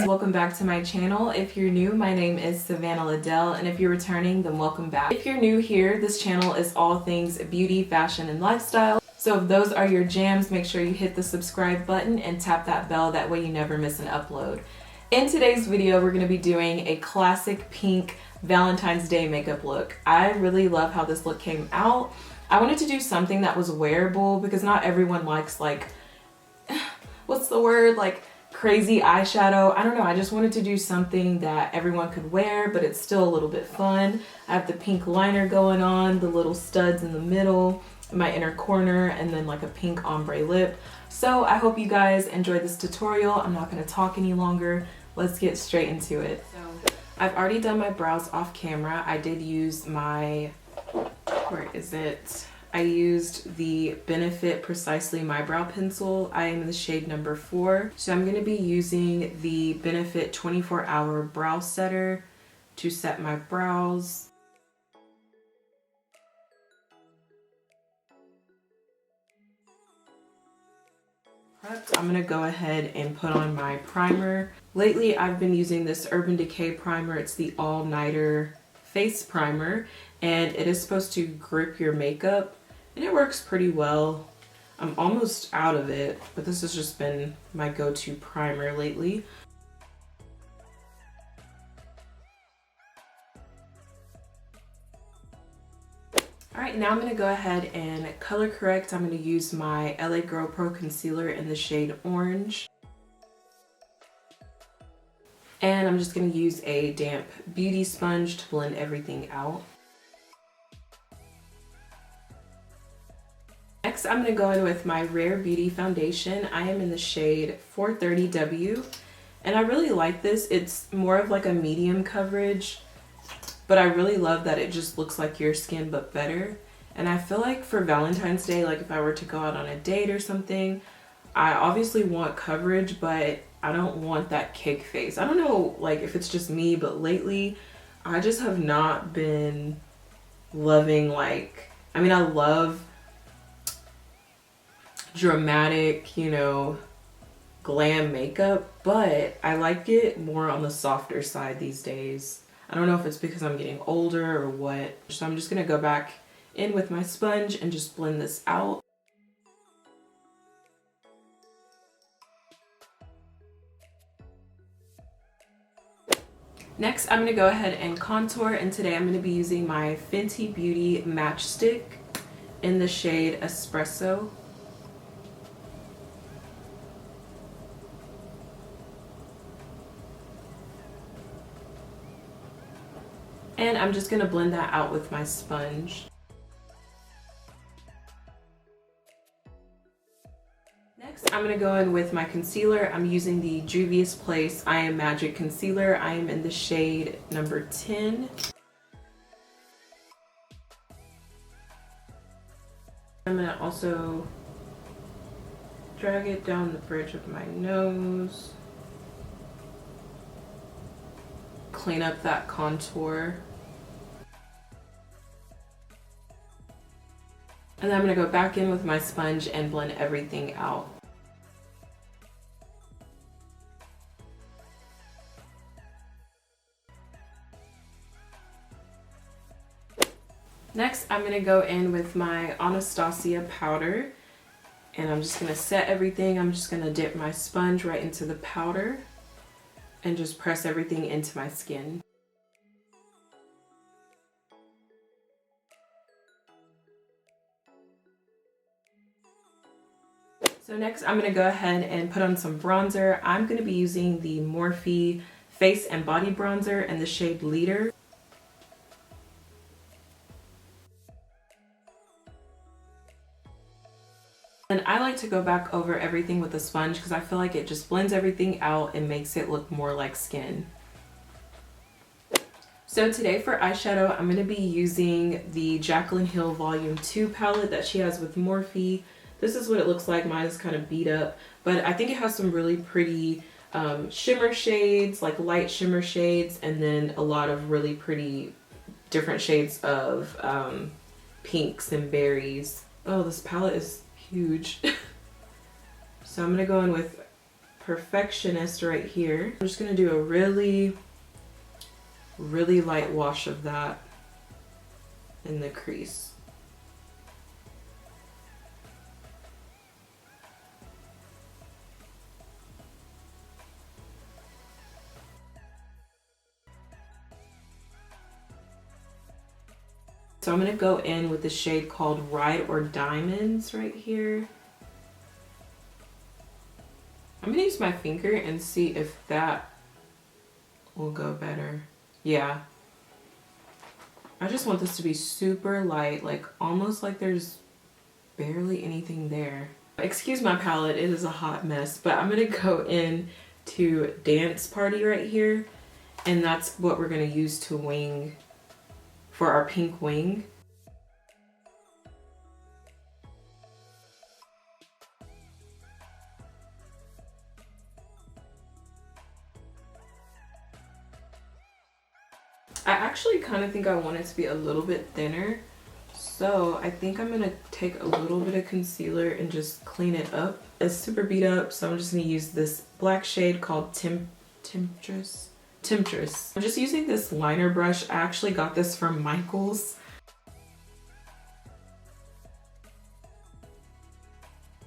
Welcome back to my channel. If you're new, my name is SAVANNAHLADELL, and if you're returning, then welcome back. If you're new here, this channel is all things beauty, fashion, and lifestyle. So if those are your jams, make sure you hit the subscribe button and tap that bell, that way you never miss an upload. In today's video, we're going to be doing a classic pink Valentine's Day makeup look. I really love how this look came out. I wanted to do something that was wearable because not everyone likes, like, what's the word, like crazy eyeshadow. I don't know, I just wanted to do something that everyone could wear, but it's still a little bit fun. I have the pink liner going on, the little studs in the middle, in my inner corner, and then like a pink ombre lip. So I hope you guys enjoyed this tutorial. I'm not going to talk any longer. Let's get straight into it. So I've already done my brows off camera. I did use my, where is it? I used the Benefit Precisely My Brow Pencil. I am in the shade number 4. So I'm going to be using the Benefit 24-Hour Brow Setter to set my brows. I'm going to go ahead and put on my primer. Lately I've been using this Urban Decay primer. It's the All Nighter Face Primer, and it is supposed to grip your makeup. And it works pretty well. I'm almost out of it, but this has just been my go-to primer lately. Alright, now I'm going to go ahead and color correct. I'm going to use my LA Girl Pro Concealer in the shade Orange. And I'm just going to use a damp beauty sponge to blend everything out. Next, I'm going to go in with my Rare Beauty foundation. I am in the shade 430W, and I really like this. It's more of like a medium coverage, but I really love that it just looks like your skin but better. And I feel like for Valentine's Day, like if I were to go out on a date or something, I obviously want coverage, but I don't want that cake face. I don't know, like, if it's just me, but lately I just have not been loving, like, I mean, I love dramatic, you know, glam makeup, but I like it more on the softer side these days. I don't know if it's because I'm getting older or what. So I'm just gonna go back in with my sponge and just blend this out. Next, I'm gonna go ahead and contour, and today I'm gonna be using my Fenty Beauty Matchstick in the shade Espresso. And I'm just going to blend that out with my sponge. Next, I'm going to go in with my concealer. I'm using the Juvia's Place I Am Magic Concealer. I am in the shade number 10. I'm going to also drag it down the bridge of my nose. Clean up that contour. And then I'm going to go back in with my sponge and blend everything out. Next, I'm going to go in with my Anastasia powder, and I'm just going to set everything. I'm just going to dip my sponge right into the powder and just press everything into my skin. So next I'm going to go ahead and put on some bronzer. I'm going to be using the Morphe Face and Body Bronzer in the shade Leader. And I like to go back over everything with a sponge because I feel like it just blends everything out and makes it look more like skin. So today for eyeshadow, I'm going to be using the Jaclyn Hill Volume 2 palette that she has with Morphe. This is what it looks like. Mine is kind of beat up, but I think it has some really pretty shimmer shades, like light shimmer shades, and then a lot of really pretty different shades of pinks and berries. Oh, this palette is huge. So I'm gonna go in with Perfectionist right here. I'm just gonna do a really light wash of that in the crease. So I'm gonna go in with the shade called Ride or Diamonds right here. I'm gonna use my finger and see if that will go better. Yeah. I just want this to be super light, like almost like there's barely anything there. Excuse my palette, it is a hot mess, but I'm gonna go in to Dance Party right here, and that's what we're gonna use to wing for our pink wing. I actually kind of think I want it to be a little bit thinner, so I think I'm gonna take a little bit of concealer and just clean it up. It's super beat up, so I'm just gonna use this black shade called Temptress. I'm just using this liner brush. I actually got this from Michael's. I'm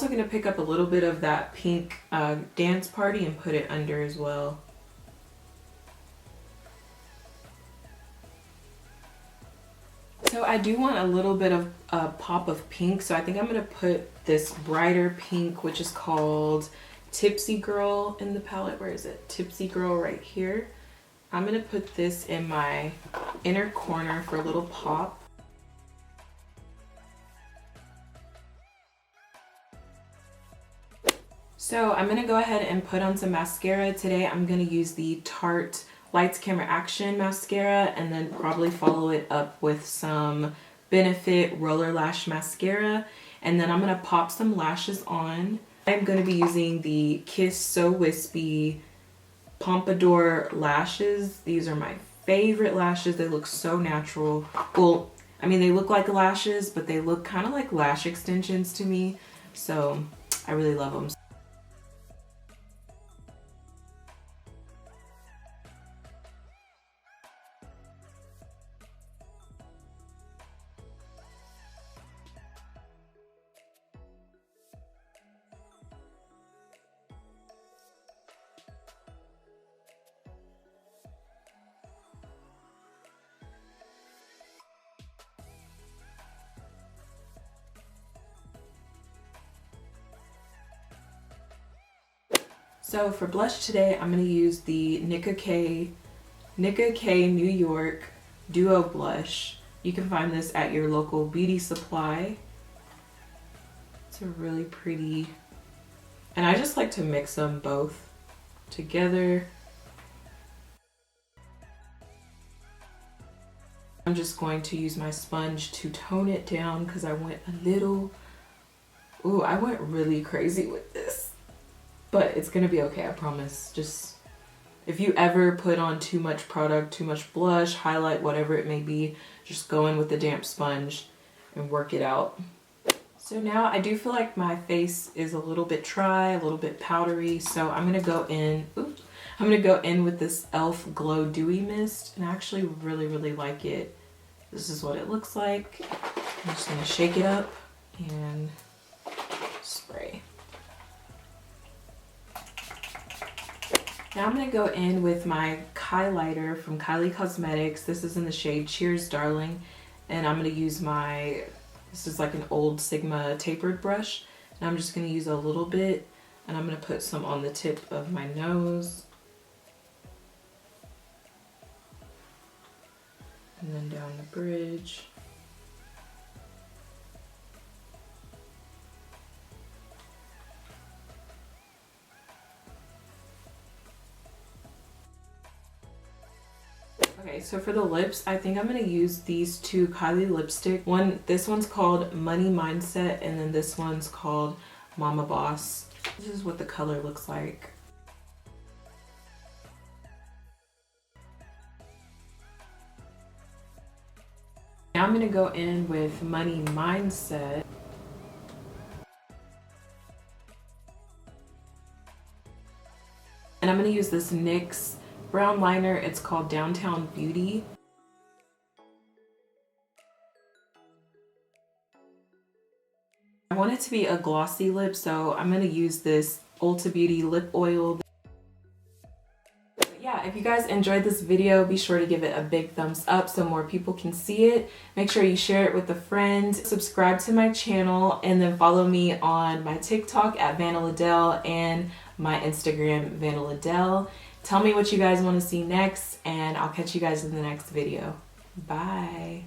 also gonna pick up a little bit of that pink Dance Party and put it under as well. So I do want a little bit of a pop of pink, so I think I'm gonna put this brighter pink, which is called Tipsy Girl in the palette. Where is it? Tipsy Girl right here. I'm gonna put this in my inner corner for a little pop. So I'm gonna go ahead and put on some mascara. Today I'm gonna use the Tarte Lights Camera Action mascara, and then probably follow it up with some Benefit Roller Lash mascara, and then I'm gonna pop some lashes on. I'm gonna be using the Kiss So Wispy Pompadour lashes. These are my favorite lashes. They look so natural. Well, I mean, they look like lashes, but they look kind of like lash extensions to me, so I really love them. So for blush today, I'm going to use the Nicka K New York Duo Blush. You can find this at your local beauty supply. It's a really pretty, and I just like to mix them both together. I'm just going to use my sponge to tone it down because I went a little, ooh, I went really crazy with this. But it's gonna be okay, I promise. Just, if you ever put on too much product, too much blush, highlight, whatever it may be, just go in with the damp sponge and work it out. So now I do feel like my face is a little bit dry, a little bit powdery, so I'm gonna go in, with this e.l.f. Glow Dewy Mist, and I actually really like it. This is what it looks like. I'm just gonna shake it up and spray. Now I'm going to go in with my highlighter from Kylie Cosmetics. This is in the shade Cheers Darling. And I'm going to use my, this is like an old Sigma tapered brush. And I'm just going to use a little bit. And I'm going to put some on the tip of my nose. And then down the bridge. Okay, so for the lips, I think I'm going to use these two Kylie lipstick. This one's called Money Mindset, and then this one's called Mama Boss. This is what the color looks like. I'm gonna go in with Money Mindset. And I'm gonna use this NYX brown liner. It's called Downtown Beauty. I want it to be a glossy lip, so I'm gonna use this Ulta Beauty lip oil. But yeah, if you guys enjoyed this video, be sure to give it a big thumbs up so more people can see it. Make sure you share it with a friend, subscribe to my channel, and then follow me on my TikTok at savannahladell and my Instagram, savannahladell. Tell me what you guys want to see next, and I'll catch you guys in the next video. Bye.